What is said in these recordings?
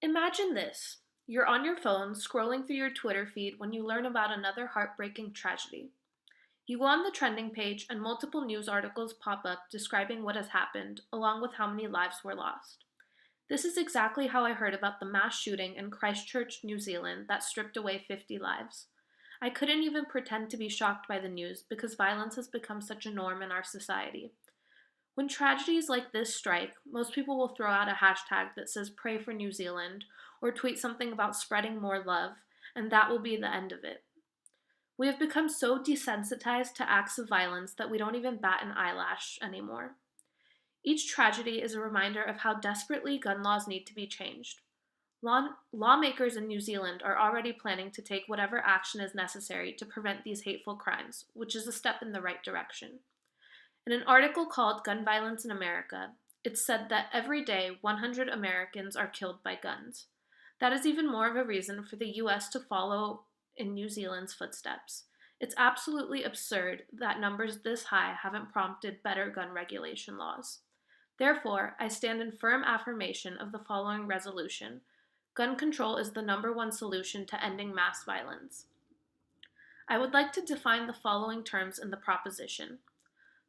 Imagine this. You're on your phone scrolling through your Twitter feed when you learn about another heartbreaking tragedy. You go on the trending page, and multiple news articles pop up describing what has happened, along with how many lives were lost. This is exactly how I heard about the mass shooting in Christchurch, New Zealand that stripped away 50 lives. I couldn't even pretend to be shocked by the news because violence has become such a norm in our society. When tragedies like this strike, most people will throw out a hashtag that says pray for New Zealand or tweet something about spreading more love, and that will be the end of it. We have become so desensitized to acts of violence that we don't even bat an eyelash anymore. Each tragedy is a reminder of how desperately gun laws need to be changed. Lawmakers in New Zealand are already planning to take whatever action is necessary to prevent these hateful crimes, which is a step in the right direction. In an article called Gun Violence in America, it said that every day 100 Americans are killed by guns. That is even more of a reason for the US to follow in New Zealand's footsteps. It's absolutely absurd that numbers this high haven't prompted better gun regulation laws. Therefore, I stand in firm affirmation of the following resolution. Gun control is the number one solution to ending mass violence. I would like to define the following terms in the proposition.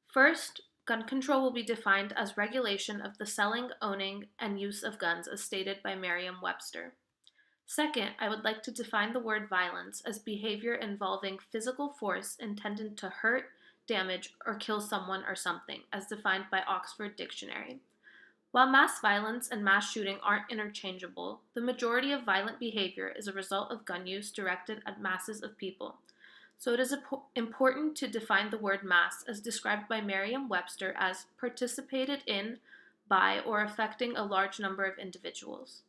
First, gun control will be defined as regulation of the selling, owning, and use of guns as stated by Merriam-Webster. Second, I would like to define the word violence as behavior involving physical force intended to hurt, damage, or kill someone or something, as defined by Oxford Dictionary. While mass violence and mass shooting aren't interchangeable, the majority of violent behavior is a result of gun use directed at masses of people. So it is important to define the word mass as described by Merriam-Webster as participated in, by, or affecting a large number of individuals.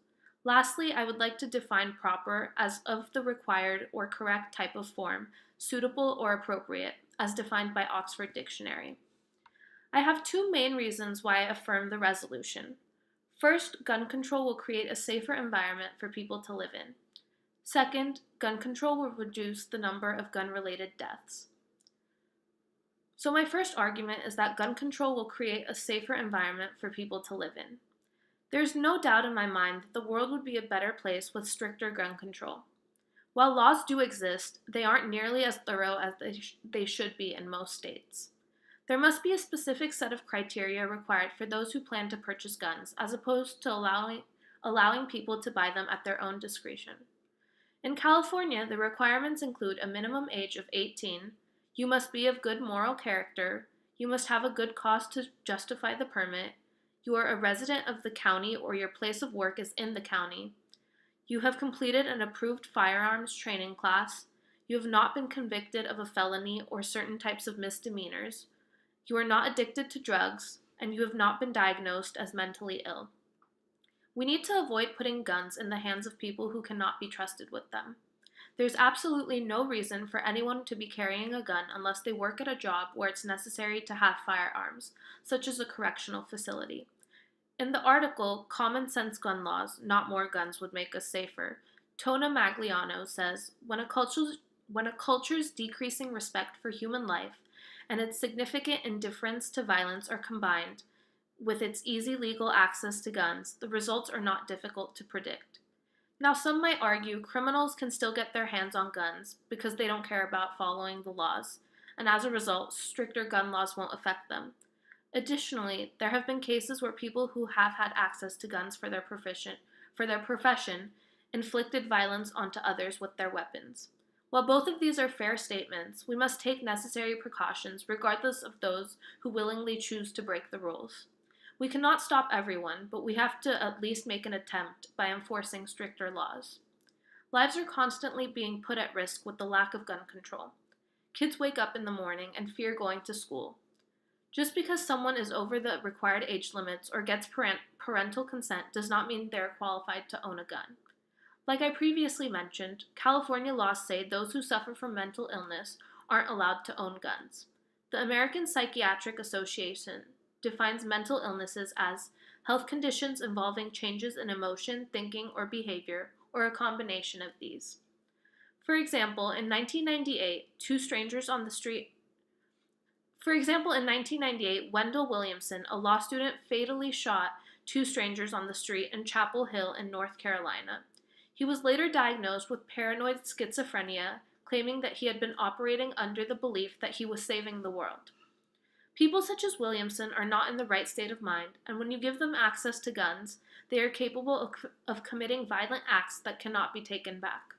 Lastly, I would like to define proper as of the required or correct type of form, suitable or appropriate, as defined by Oxford Dictionary. I have two main reasons why I affirm the resolution. First, gun control will create a safer environment for people to live in. Second, gun control will reduce the number of gun-related deaths. So my first argument is that gun control will create a safer environment for people to live in. There's no doubt in my mind that the world would be a better place with stricter gun control. While laws do exist, they aren't nearly as thorough as they should be in most states. There must be a specific set of criteria required for those who plan to purchase guns, as opposed to allowing people to buy them at their own discretion. In California, the requirements include a minimum age of 18, you must be of good moral character, you must have a good cause to justify the permit, you are a resident of the county or your place of work is in the county, you have completed an approved firearms training class, you have not been convicted of a felony or certain types of misdemeanors, you are not addicted to drugs, and you have not been diagnosed as mentally ill. We need to avoid putting guns in the hands of people who cannot be trusted with them. There's absolutely no reason for anyone to be carrying a gun unless they work at a job where it's necessary to have firearms, such as a correctional facility. In the article, Common Sense Gun Laws, Not More Guns Would Make Us Safer, Tona Magliano says, when a culture's decreasing respect for human life and its significant indifference to violence are combined, with its easy legal access to guns, the results are not difficult to predict. Now, some might argue criminals can still get their hands on guns because they don't care about following the laws, and as a result, stricter gun laws won't affect them. Additionally, there have been cases where people who have had access to guns for their profession inflicted violence onto others with their weapons. While both of these are fair statements, we must take necessary precautions regardless of those who willingly choose to break the rules. We cannot stop everyone, but we have to at least make an attempt by enforcing stricter laws. Lives are constantly being put at risk with the lack of gun control. Kids wake up in the morning and fear going to school. Just because someone is over the required age limits or gets parental consent does not mean they are qualified to own a gun. Like I previously mentioned, California laws say those who suffer from mental illness aren't allowed to own guns. The American Psychiatric Association defines mental illnesses as health conditions involving changes in emotion, thinking, or behavior, or a combination of these. For example, in 1998, Wendell Williamson, a law student, fatally shot two strangers on the street in Chapel Hill in North Carolina. He was later diagnosed with paranoid schizophrenia, claiming that he had been operating under the belief that he was saving the world. People such as Williamson are not in the right state of mind, and when you give them access to guns, they are capable of committing violent acts that cannot be taken back.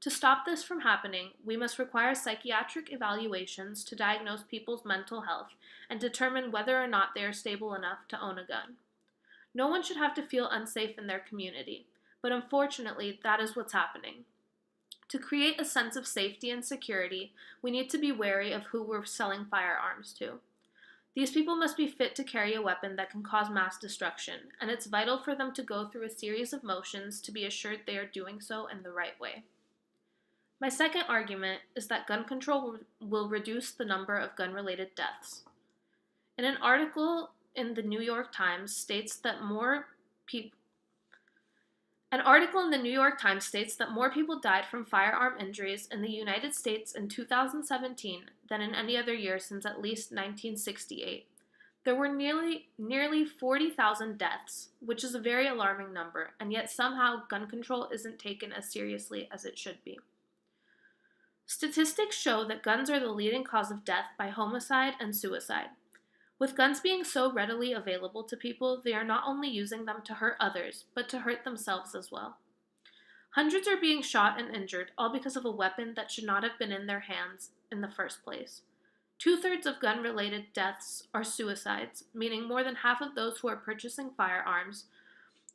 To stop this from happening, we must require psychiatric evaluations to diagnose people's mental health and determine whether or not they are stable enough to own a gun. No one should have to feel unsafe in their community, but unfortunately, that is what's happening. To create a sense of safety and security, we need to be wary of who we're selling firearms to. These people must be fit to carry a weapon that can cause mass destruction, and it's vital for them to go through a series of motions to be assured they are doing so in the right way. My second argument is that gun control will reduce the number of gun-related deaths. In an article in the New York Times states that more people died from firearm injuries in the United States in 2017 than in any other year since at least 1968. There were nearly 40,000 deaths, which is a very alarming number, and yet somehow gun control isn't taken as seriously as it should be. Statistics show that guns are the leading cause of death by homicide and suicide. With guns being so readily available to people, they are not only using them to hurt others, but to hurt themselves as well. Hundreds are being shot and injured, all because of a weapon that should not have been in their hands in the first place. 2/3 of gun-related deaths are suicides, meaning more than half of those who are purchasing firearms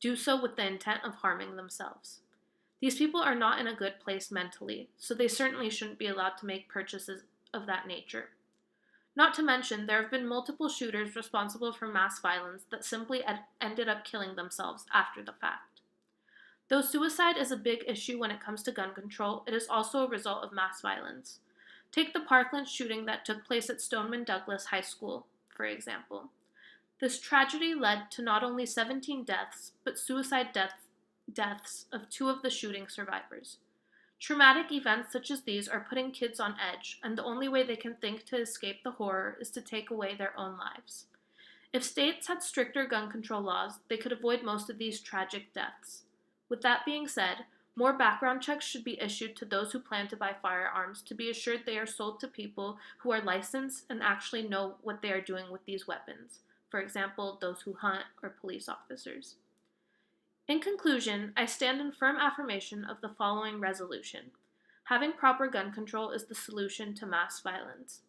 do so with the intent of harming themselves. These people are not in a good place mentally, so they certainly shouldn't be allowed to make purchases of that nature. Not to mention, there have been multiple shooters responsible for mass violence that simply ended up killing themselves after the fact. Though suicide is a big issue when it comes to gun control, it is also a result of mass violence. Take the Parkland shooting that took place at Stoneman Douglas High School, for example. This tragedy led to not only 17 deaths, but suicide deaths of 2 of the shooting survivors. Traumatic events such as these are putting kids on edge, and the only way they can think to escape the horror is to take away their own lives. If states had stricter gun control laws, they could avoid most of these tragic deaths. With that being said, more background checks should be issued to those who plan to buy firearms to be assured they are sold to people who are licensed and actually know what they are doing with these weapons. For example, those who hunt or police officers. In conclusion, I stand in firm affirmation of the following resolution. Having proper gun control is the solution to mass violence.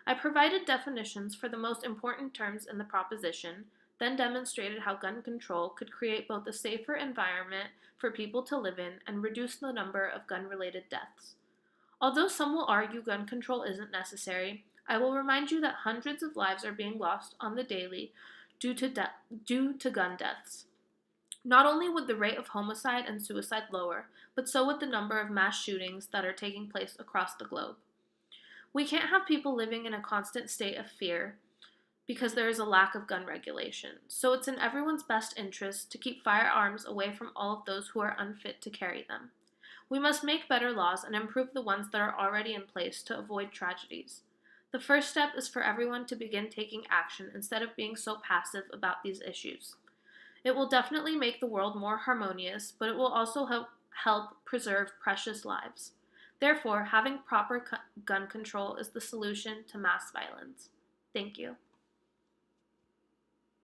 I provided definitions for the most important terms in the proposition, then demonstrated how gun control could create both a safer environment for people to live in and reduce the number of gun-related deaths. Although some will argue gun control isn't necessary, I will remind you that hundreds of lives are being lost on the daily due to gun deaths. Not only would the rate of homicide and suicide lower, but so would the number of mass shootings that are taking place across the globe. We can't have people living in a constant state of fear because there is a lack of gun regulation, so it's in everyone's best interest to keep firearms away from all of those who are unfit to carry them. We must make better laws and improve the ones that are already in place to avoid tragedies. The first step is for everyone to begin taking action instead of being so passive about these issues. It will definitely make the world more harmonious, but it will also help preserve precious lives. Therefore, having proper gun control is the solution to mass violence. Thank you.